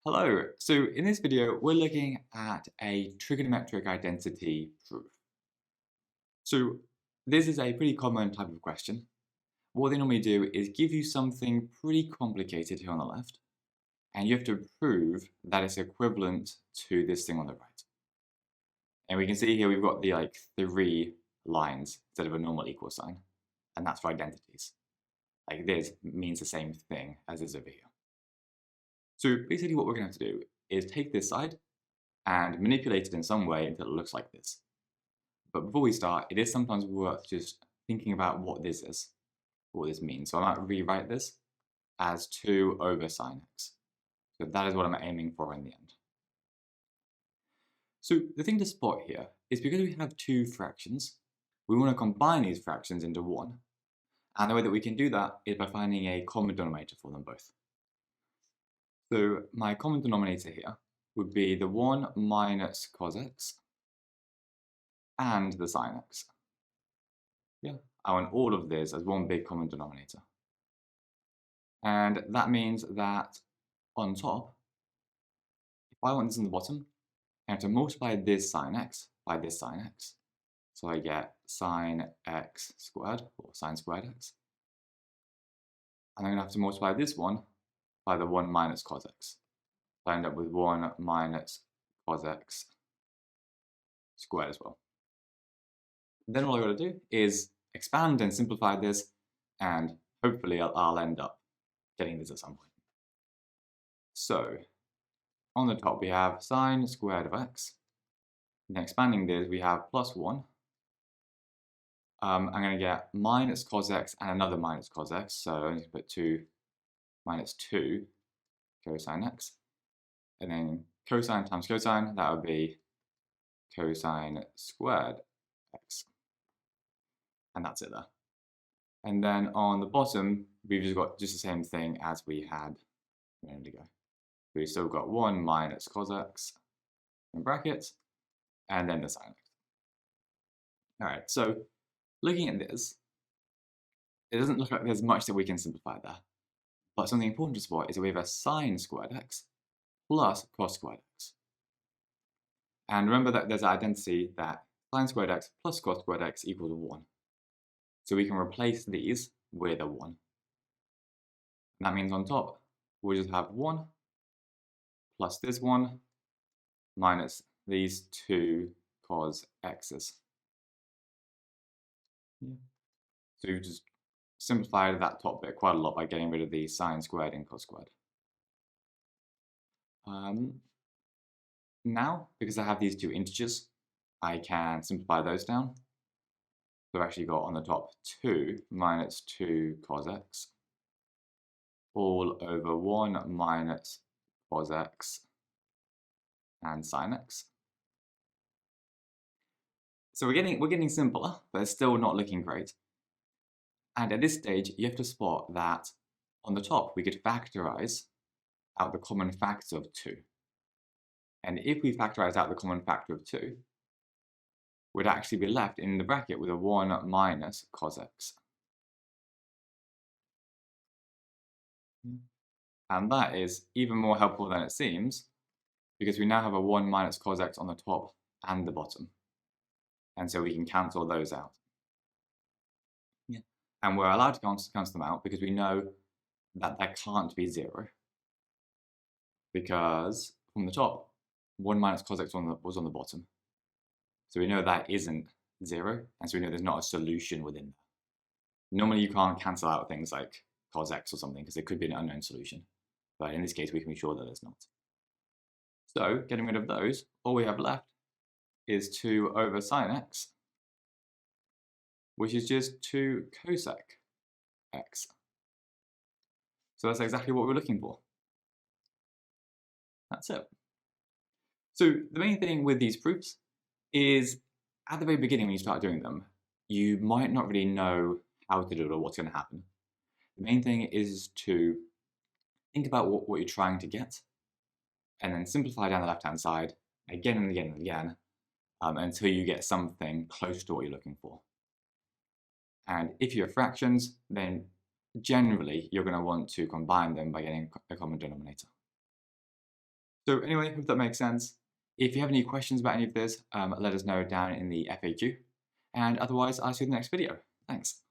Hello, so in this video we're looking at a trigonometric identity proof. So this is a pretty common type of question. What they normally do is give you something pretty complicated here on the left, and you have to prove that it's equivalent to this thing on the right. And we can see here we've got the three lines instead of a normal equal sign, and that's for identities. Like this means the same thing as this over here. So basically what we're going to have to do is take this side and manipulate it in some way until it looks like this. But before we start, it is sometimes worth just thinking about what this is, what this means. So I might rewrite this as 2 over sine x. So that is what I'm aiming for in the end. So the thing to spot here is because we have two fractions, we want to combine these fractions into one. And the way that we can do that is by finding a common denominator for them both. So my common denominator here would be the 1 minus cos x and the sine x. Yeah, I want all of this as one big common denominator. And that means that on top, if I want this in the bottom, I have to multiply this sine x by this sine x. So I get sine x squared, or sine squared x. And I'm going to have to multiply this one by the 1 minus cos x. So I end up with 1 minus cos x squared as well. Then all I've got to do is expand and simplify this, and hopefully I'll end up getting this at some point. So on the top we have sine squared of x, and then expanding this we have plus 1. I'm going to get minus cos x and another minus cos x, so I'm going to put 2 minus 2 cosine x, and then cosine times cosine, that would be cosine squared x. And that's it there. And then on the bottom, we've just got just the same thing as we had a minute ago. We've still got 1 minus cos x in brackets, and then the sine x. Alright, so looking at this, it doesn't look like there's much that we can simplify there. But something important to spot is that we have a sine squared x plus cos squared x. And remember that there's an identity that sine squared x plus cos squared x equals 1. So we can replace these with a 1. And that means on top, we'll just have 1 plus this 1 minus these 2 cos x's. Yeah. So we've just simplified that top bit quite a lot by getting rid of the sine squared and cos squared. Now, because I have these two integers, I can simplify those down. So I've actually got on the top 2 minus 2 cos x all over 1 minus cos x and sine x. So we're getting simpler, but it's still not looking great. And at this stage, you have to spot that on the top we could factorize out the common factor of 2. And if we factorize out the common factor of 2, we'd actually be left in the bracket with a 1 minus cos x. And that is even more helpful than it seems, because we now have a 1 minus cos x on the top and the bottom. And so we can cancel those out. Yeah. And we're allowed to cancel them out because we know that that can't be 0. Because from the top, 1 minus cos x was on the bottom. So we know that isn't 0, and so we know there's not a solution within that. Normally you can't cancel out things like cos x or something because there could be an unknown solution. But in this case we can be sure that there's not. So getting rid of those, all we have left is 2 over sine x, which is just 2 cosec x. So that's exactly what we're looking for. That's it. So the main thing with these proofs is at the very beginning when you start doing them, you might not really know how to do it or what's going to happen. The main thing is to think about what you're trying to get, and then simplify down the left-hand side again and again and again until you get something close to what you're looking for. And if you have fractions, then generally you're going to want to combine them by getting a common denominator. So anyway, hope that makes sense. If you have any questions about any of this, let us know down in the FAQ. And otherwise, I'll see you in the next video. Thanks.